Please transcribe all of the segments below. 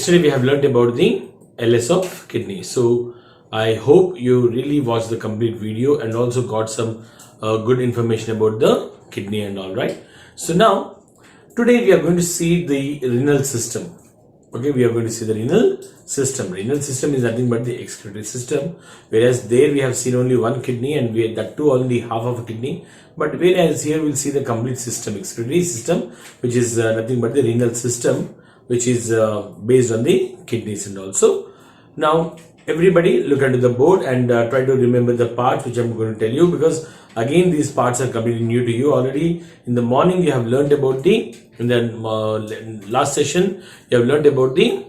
yesterday we have learned about the LS of kidney. So I hope you really watched the complete video and also got some good information about the kidney and all, right? So now today we are going to see the renal system. Okay, we are going to see the renal system. Renal system is nothing but the excretory system, whereas there we have seen only one kidney and that too only half of a kidney. But whereas here we'll see the complete system, excretory system, which is nothing but the renal system, which is based on the kidneys and also. Now everybody look into the board and try to remember the parts which I'm going to tell you, because again these parts are completely new to you. Already in the morning you have learned about in the last session you have learned about the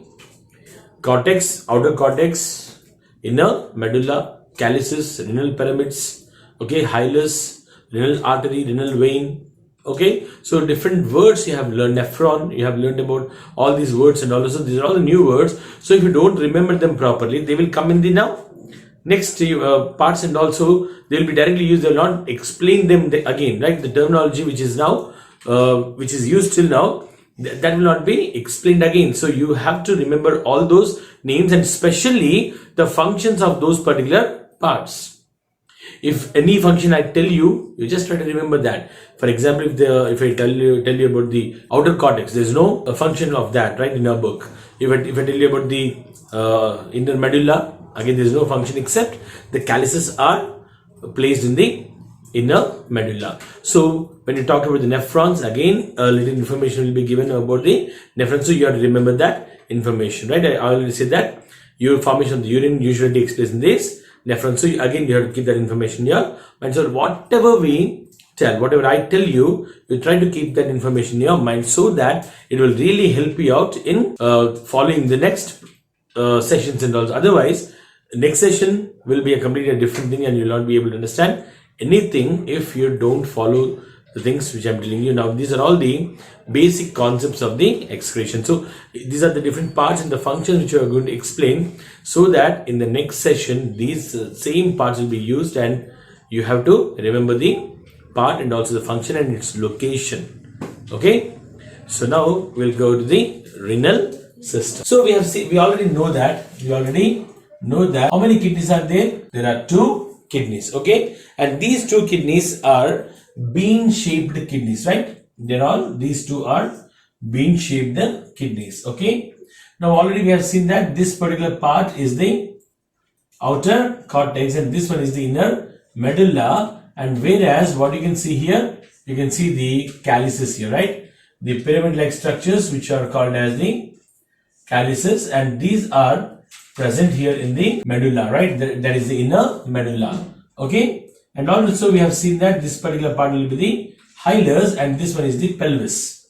cortex, outer cortex, inner medulla, calyces, renal pyramids, okay, hilus, renal artery, renal vein. Okay, so different words you have learned. Nephron, you have learned about all these words and also these are all the new words. So if you don't remember them properly, they will come in the now next parts, and also they will be directly used. They will not explain them again, right? The terminology which is now which is used till now, that will not be explained again. So you have to remember all those names and especially the functions of those particular parts. If any function I tell you, you just try to remember that. For example, if I tell you about the outer cortex, there is no function of that, right, in our book. If I tell you about the inner medulla, again there is no function except the calyces are placed in the inner medulla. So when you talk about the nephrons, again a little information will be given about the nephrons. So you have to remember that information, right? I already said that your formation of the urine usually takes place in this nephrons. So again you have to keep that information here. And so whatever I tell you, you try to keep that information in your mind so that it will really help you out in following the next sessions and also. Otherwise, next session will be a completely different thing and you will not be able to understand anything if you don't follow the things which I'm telling you now. These are all the basic concepts of the excretion. So these are the different parts and the functions which we are going to explain, so that in the next session these same parts will be used and you have to remember the part and also the function and its location. Okay, so now we'll go to the renal system. So we already know that how many kidneys are there? There are two kidneys. Okay, and these two kidneys are bean shaped kidneys, right? These two are bean shaped kidneys. Okay, now already we have seen that this particular part is the outer cortex and this one is the inner medulla. And whereas what you can see here, you can see the calyces here, right? The pyramid like structures which are called as the calyces, and these are present here in the medulla, right? That is the inner medulla. Okay, and also we have seen that this particular part will be the hilus and this one is the pelvis.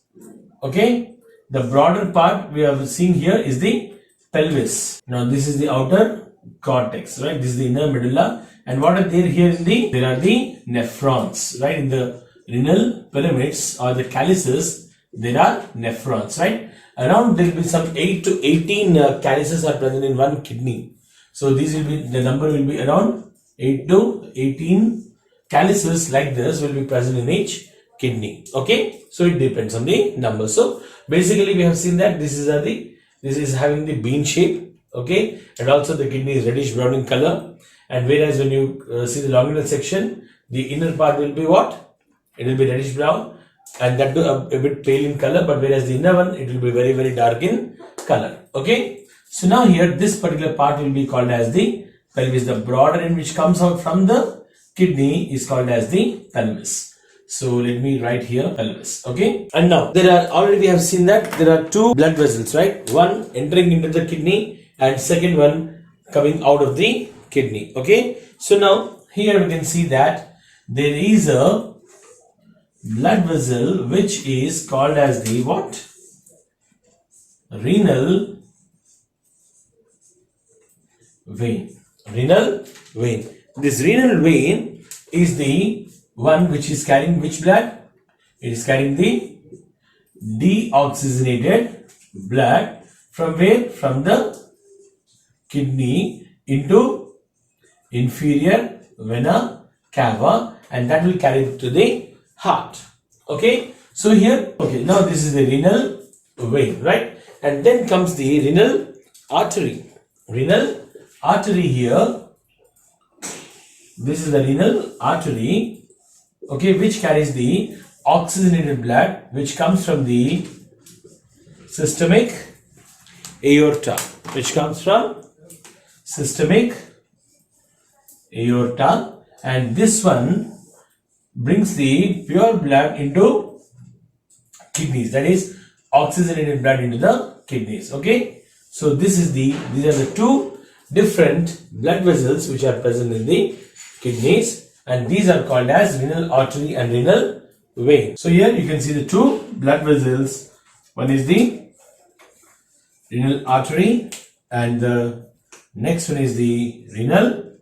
Okay, the broader part we have seen here is the pelvis. Now this is the outer cortex, right? This is the inner medulla, and what are there here there are the nephrons, right? In the renal pyramids or the calyces, there are nephrons, right? Around there will be some 8 to 18 calyces are present in one kidney. So the number will be around 8 to 18 calyces like this will be present in each kidney. Okay, so it depends on the number. So basically we have seen that this is having the bean shape. Okay, and also the kidney is reddish brown in color, and whereas when you see the longinal section, the inner part will be what? It will be reddish brown and that too a bit pale in color, but whereas the inner one, it will be very, very dark in color. Okay, so now here this particular part will be called as the pelvis. The broader end which comes out from the kidney is called as the pelvis. So let me write here pelvis. Okay, and now already we have seen that there are two blood vessels, right? One entering into the kidney and second one coming out of the kidney. Okay, so now here we can see that there is a blood vessel which is called as the what? Renal vein. Renal vein. This renal vein is the one which is carrying which blood? It is carrying the deoxygenated blood from where? From the kidney into inferior vena cava, and that will carry it to the heart. Okay, so here, okay, now this is the renal vein, right? And then comes the renal artery. Renal artery here. This is the renal artery, okay, which carries the oxygenated blood, which comes from the systemic aorta, and this one brings the pure blood into kidneys, that is oxygenated blood into the kidneys. Okay, so these are the two different blood vessels which are present in the kidneys, and these are called as renal artery and renal vein. So here you can see the two blood vessels. One is the renal artery and the next one is the renal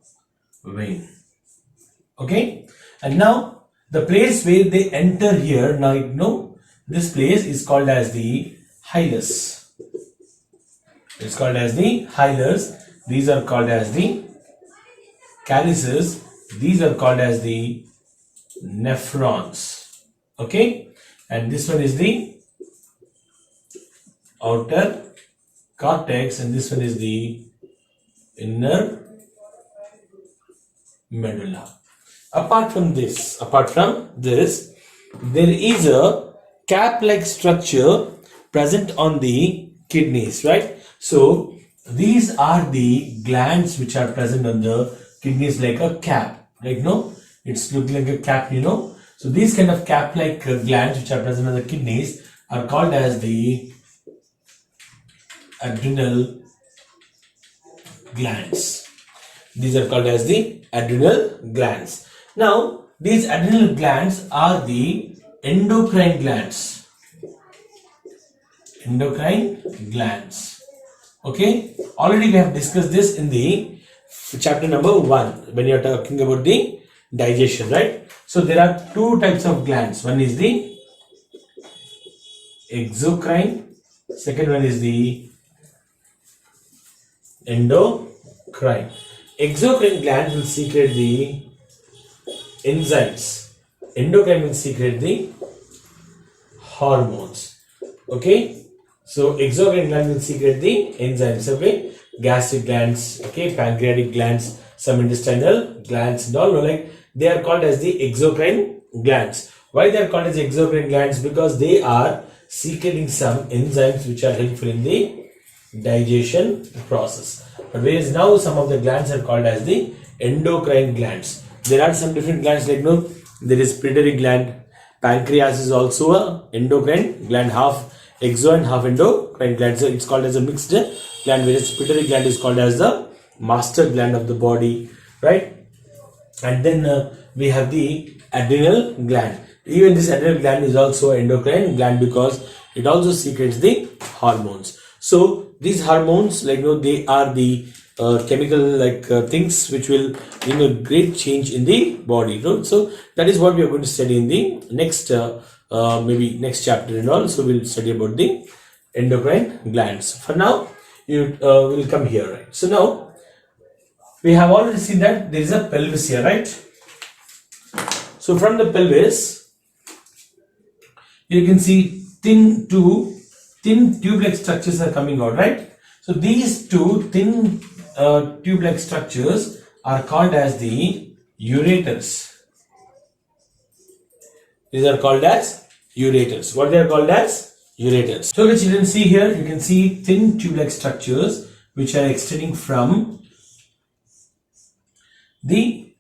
vein. Okay, and now the place where they enter here, now you know this place is called as the hilus. It's called as the hilus. These are called as the calyces. These are called as the nephrons. Okay, and this one is the outer cortex, and this one is the inner medulla. Apart from this, there is a cap-like structure present on the kidneys, right? So these are the glands which are present on the kidneys, like a cap, like no, it's looking like a cap, you know. So these kind of cap-like glands which are present on the kidneys are called as the adrenal glands. These are called as the adrenal glands. Now, these adrenal glands are the endocrine glands. Okay, already we have discussed this in the chapter number 1 when you are talking about the digestion, right? So there are two types of glands. One is the exocrine, second one is the endocrine. Exocrine gland will secrete the enzymes. Endocrine will secrete the hormones. Okay, so exocrine gland will secrete the enzymes. Okay, gastric glands, okay, pancreatic glands, some intestinal glands and all, like they are called as the exocrine glands. Why they are called as exocrine glands? Because they are secreting some enzymes which are helpful in the digestion process. But whereas now some of the glands are called as the endocrine glands. There are some different glands, like no, there is pituitary gland. Pancreas is also a endocrine gland, half exo and half endocrine gland. So it's called as a mixed gland, whereas pituitary gland is called as the master gland of the body, right? And then we have the adrenal gland. Even this adrenal gland is also endocrine gland because it also secretes the hormones. So these hormones, like no, they are the chemical things which will bring a great change in the body. Right? So that is what we are going to study in the next maybe next chapter and all. So we'll study about the endocrine glands. For now, you will come here, right? So now we have already seen that there is a pelvis here, right? So from the pelvis, you can see thin tube-like structures are coming out, right? So these two thin tube-like structures are called as the ureters. These are called as ureters. What they are called as? Ureters. So which you can see here, you can see thin tube-like structures which are extending from the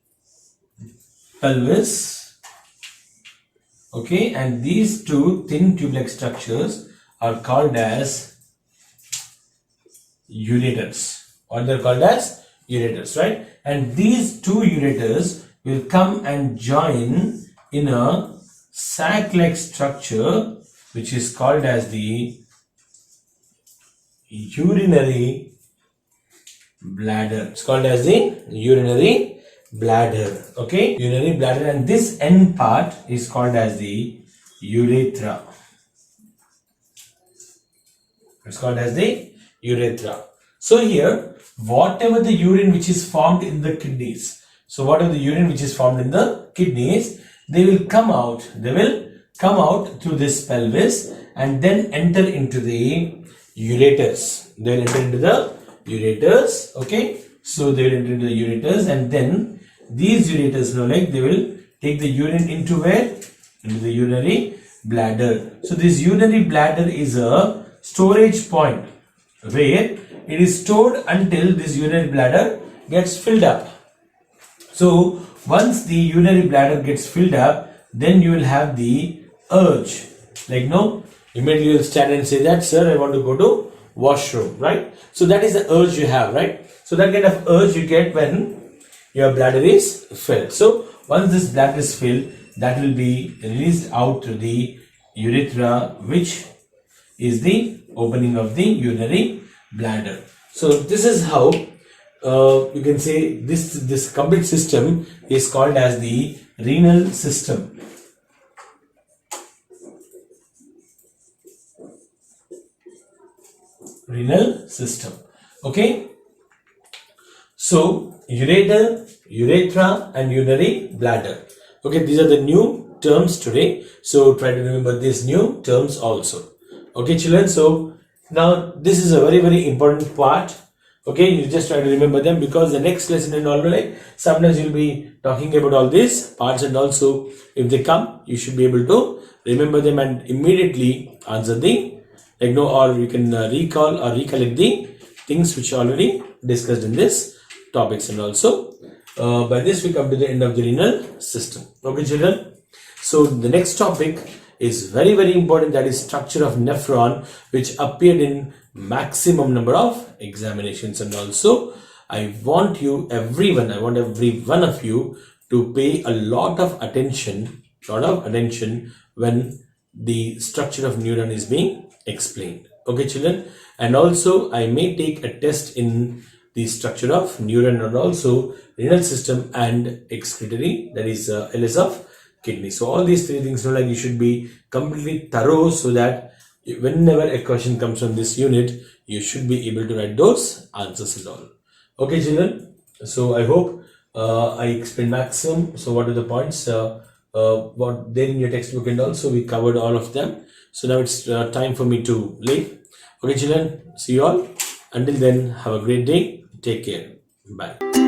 pelvis. Okay, and these two thin tube-like structures are called as ureters, or they're called as ureters, right? And these two ureters will come and join in a sac-like structure which is called as the urinary bladder. It's called as the urinary bladder. Okay, urinary bladder, and this end part is called as the urethra. It's called as the urethra. So here, whatever the urine which is formed in the kidneys, so whatever the urine which is formed in the kidneys, they will come out. They will come out through this pelvis and then enter into the ureters. They'll enter into the ureters. Okay, so they will enter into the ureters, and then these ureters, they will take the urine into where? Into the urinary bladder. So this urinary bladder is a storage point where it is stored until this urinary bladder gets filled up. So once the urinary bladder gets filled up, then you will have the urge. Immediately you will stand and say that, sir, I want to go to washroom, right? So that is the urge you have, right? So that kind of urge you get when your bladder is filled. So once this bladder is filled, that will be released out through the urethra, which is the opening of the urinary bladder. So this is how you can say this complete system is called as the renal system. Renal system. Okay. So ureter, urethra, and urinary bladder. Okay, these are the new terms today. So try to remember these new terms also. Okay, children. So now this is a very, very important part. Okay, you just try to remember them, because the next lesson and all, sometimes you'll be talking about all these parts, and also if they come, you should be able to remember them and immediately answer the or you can recall or recollect the things which are already discussed in this topics. And also by this we come to the end of the renal system. Okay, children. So the next topic is very, very important, that is structure of nephron, which appeared in maximum number of examinations. And also I want every one of you to pay a lot of attention when the structure of neuron is being explained. Okay, children. And also I may take a test in the structure of neuron and also renal system and excretory, that is LS of kidney. So all these three things, you should be completely thorough, so that whenever a question comes from this unit, you should be able to write those answers and all. Okay, children. So I hope I explained maximum. So what are the points what there in your textbook, and also we covered all of them. So now it's time for me to leave. Okay, children. See you all. Until then, have a great day. Take care. Bye.